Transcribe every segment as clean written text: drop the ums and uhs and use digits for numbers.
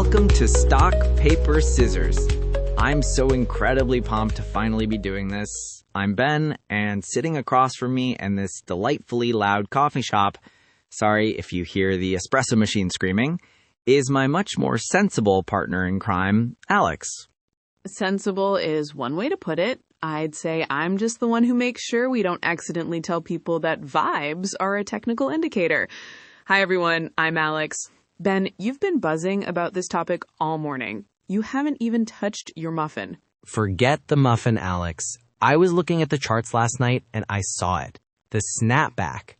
Welcome to Stock, Paper, Scissors. I'm so incredibly pumped to finally be doing this. I'm Ben, and sitting across from me in this delightfully loud coffee shop, sorry if you hear the espresso machine screaming, is my much more sensible partner in crime, Alex. Sensible is one way to put it. I'd say I'm just the one who makes sure we don't accidentally tell people that vibes are a technical indicator. Hi everyone, I'm Alex. Ben, you've been buzzing about this topic all morning. You haven't even touched your muffin. Forget the muffin, Alex. I was looking at the charts last night and I saw it. The snapback.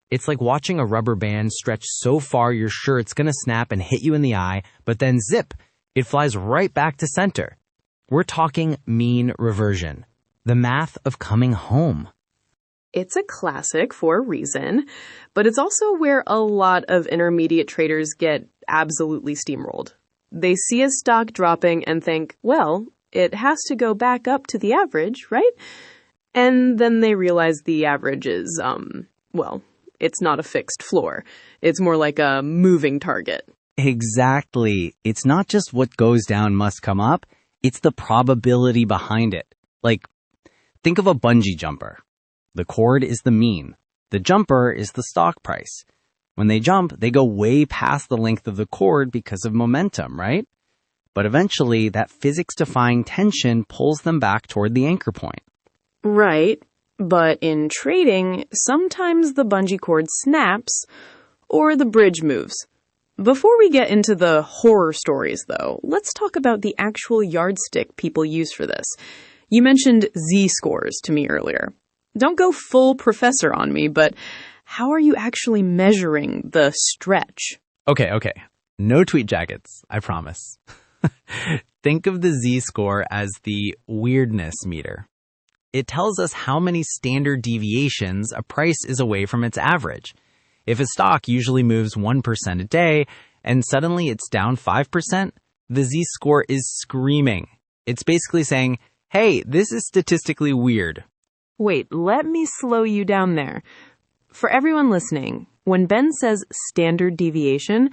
It's like watching a rubber band stretch so far you're sure it's going to snap and hit you in the eye, but then zip, it flies right back to center. We're talking mean reversion. The math of coming home. It's a classic for a reason, but it's also where a lot of intermediate traders get absolutely steamrolled. They see a stock dropping and think, well, it has to go back up to the average, right? And then they realize the average is, it's not a fixed floor. It's more like a moving target. Exactly. It's not just what goes down must come up. It's the probability behind it. Like, think of a bungee jumper. The cord is the mean. The jumper is the stock price. When they jump, they go way past the length of the cord because of momentum, right? But eventually, that physics-defying tension pulls them back toward the anchor point. Right. But in trading, sometimes the bungee cord snaps or the bridge moves. Before we get into the horror stories, though, let's talk about the actual yardstick people use for this. You mentioned Z-scores to me earlier. Don't go full professor on me, but how are you actually measuring the stretch? Okay. No tweet jackets, I promise. Think of the Z-score as the weirdness meter. It tells us how many standard deviations a price is away from its average. If a stock usually moves 1% a day and suddenly it's down 5%, the Z-score is screaming. It's basically saying, hey, this is statistically weird. Wait, let me slow you down there. For everyone listening, when Ben says standard deviation,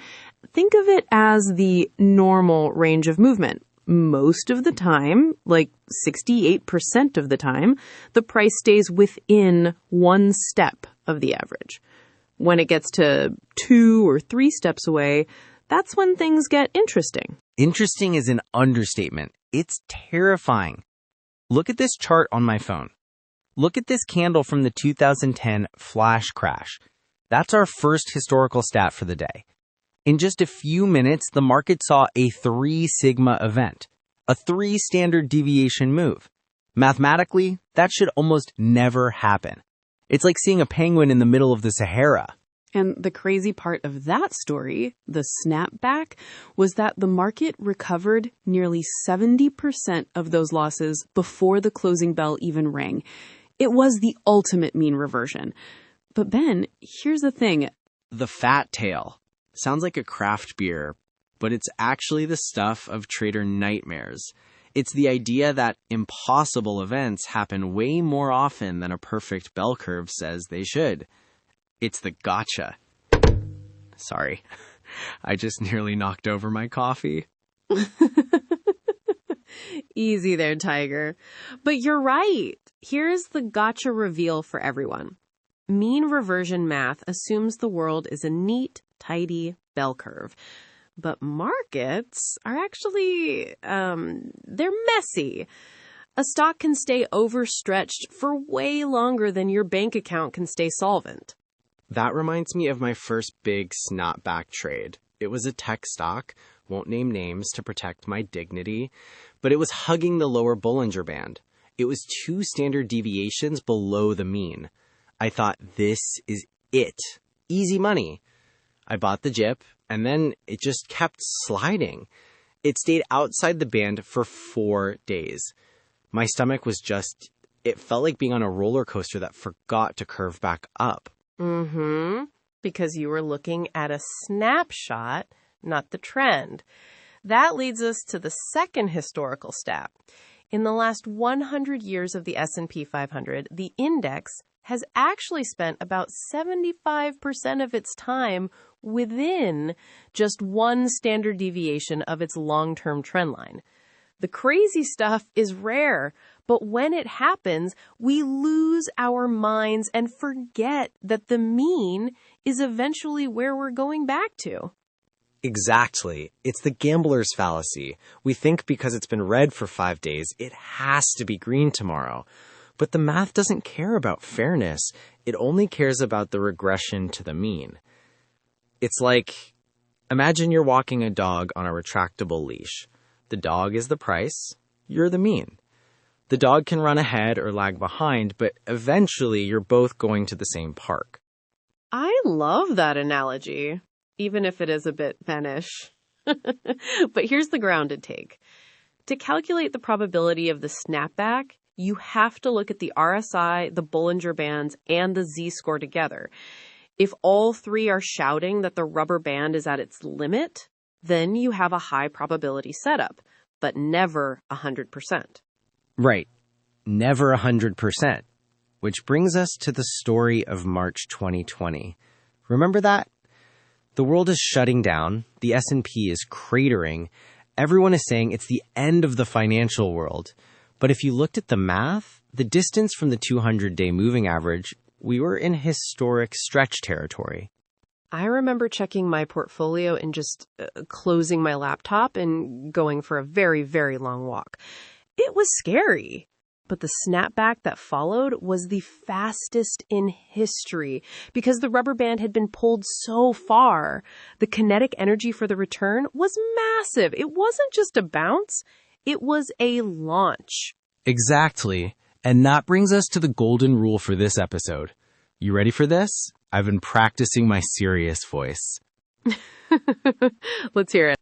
think of it as the normal range of movement. Most of the time, like 68% of the time, the price stays within one step of the average. When it gets to 2 or 3 steps away, that's when things get interesting. Interesting is an understatement. It's terrifying. Look at this chart on my phone. Look at this candle from the 2010 flash crash. That's our first historical stat for the day. In just a few minutes, the market saw a 3 sigma event, a 3 standard deviation move. Mathematically, that should almost never happen. It's like seeing a penguin in the middle of the Sahara. And the crazy part of that story, the snapback, was that the market recovered nearly 70% of those losses before the closing bell even rang. It was the ultimate mean reversion. But Ben, here's the thing. The fat tail. Sounds like a craft beer, but it's actually the stuff of trader nightmares. It's the idea that impossible events happen way more often than a perfect bell curve says they should. It's the gotcha. Sorry, I just nearly knocked over my coffee. Easy there, Tiger. But you're right. Here's the gotcha reveal for everyone. Mean reversion math assumes the world is a neat, tidy bell curve. But markets are actually, they're messy. A stock can stay overstretched for way longer than your bank account can stay solvent. That reminds me of my first big snapback trade. It was a tech stock, won't name names to protect my dignity, but it was hugging the lower Bollinger Band. It was 2 standard deviations below the mean. I thought, this is it. Easy money. I bought the JIP, and then it just kept sliding. It stayed outside the band for 4 days. My stomach was just, it felt like being on a roller coaster that forgot to curve back up. Because you were looking at a snapshot, not the trend. That leads us to the second historical stat. In the last 100 years of the S&P 500, the index has actually spent about 75% of its time within just one standard deviation of its long-term trend line. The crazy stuff is rare, but when it happens, we lose our minds and forget that the mean is eventually where we're going back to. Exactly. It's the gambler's fallacy. We think because it's been red for 5 days, it has to be green tomorrow. But the math doesn't care about fairness. It only cares about the regression to the mean. It's like, imagine you're walking a dog on a retractable leash. The dog is the price, you're the mean. The dog can run ahead or lag behind, but eventually you're both going to the same park. I love that analogy, even if it is a bit Spanish. But here's the grounded take. To calculate the probability of the snapback, you have to look at the RSI, the Bollinger Bands, and the Z-score together. If all three are shouting that the rubber band is at its limit, then you have a high probability setup, but never 100%. Right. Never 100%. Which brings us to the story of March 2020. Remember that? The world is shutting down. The S&P is cratering. Everyone is saying it's the end of the financial world. But if you looked at the math, the distance from the 200-day moving average, we were in historic stretch territory. I remember checking my portfolio and just closing my laptop and going for a very, very long walk. It was scary. But the snapback that followed was the fastest in history because the rubber band had been pulled so far. The kinetic energy for the return was massive. It wasn't just a bounce. It was a launch. Exactly. And that brings us to the golden rule for this episode. You ready for this? I've been practicing my serious voice. Let's hear it.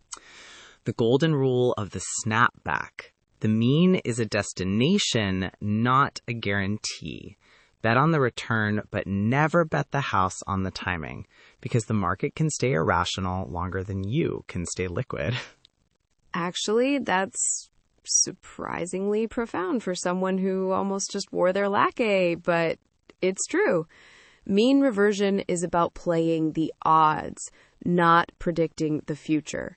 The golden rule of the snapback. The mean is a destination, not a guarantee. Bet on the return, but never bet the house on the timing, because the market can stay irrational longer than you can stay liquid. Actually, that's surprisingly profound for someone who almost just wore their lacquer, but it's true. Mean reversion is about playing the odds, not predicting the future.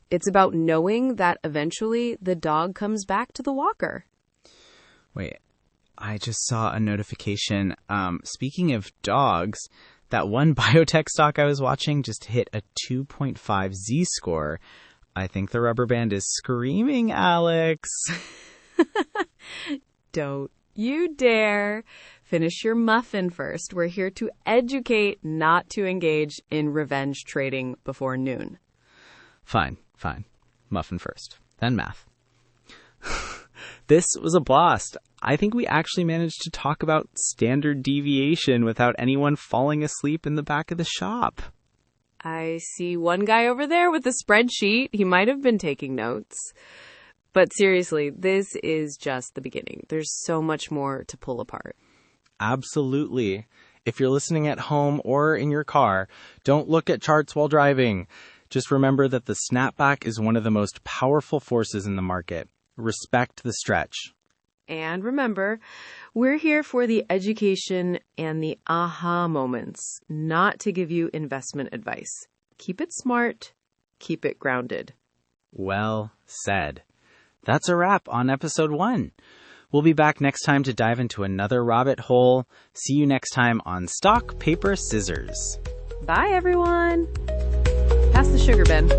It's about knowing that eventually the dog comes back to the walker. Wait, I just saw a notification. Speaking of dogs, that one biotech stock I was watching just hit a 2.5 Z-score. I think the rubber band is screaming, Alex. Don't you dare. Finish your muffin first. We're here to educate, not to engage in revenge trading before noon. Fine. Muffin first, then math. This was a blast. I think we actually managed to talk about standard deviation without anyone falling asleep in the back of the shop. I see one guy over there with a spreadsheet. He might have been taking notes. But seriously, this is just the beginning. There's so much more to pull apart. Absolutely. If you're listening at home or in your car, don't look at charts while driving. Just remember that the snapback is one of the most powerful forces in the market. Respect the stretch. And remember, we're here for the education and the aha moments, not to give you investment advice. Keep it smart, keep it grounded. Well said. That's a wrap on episode 1. We'll be back next time to dive into another rabbit hole. See you next time on Stock, Paper, Scissors. Bye, everyone. Pass the sugar, Ben.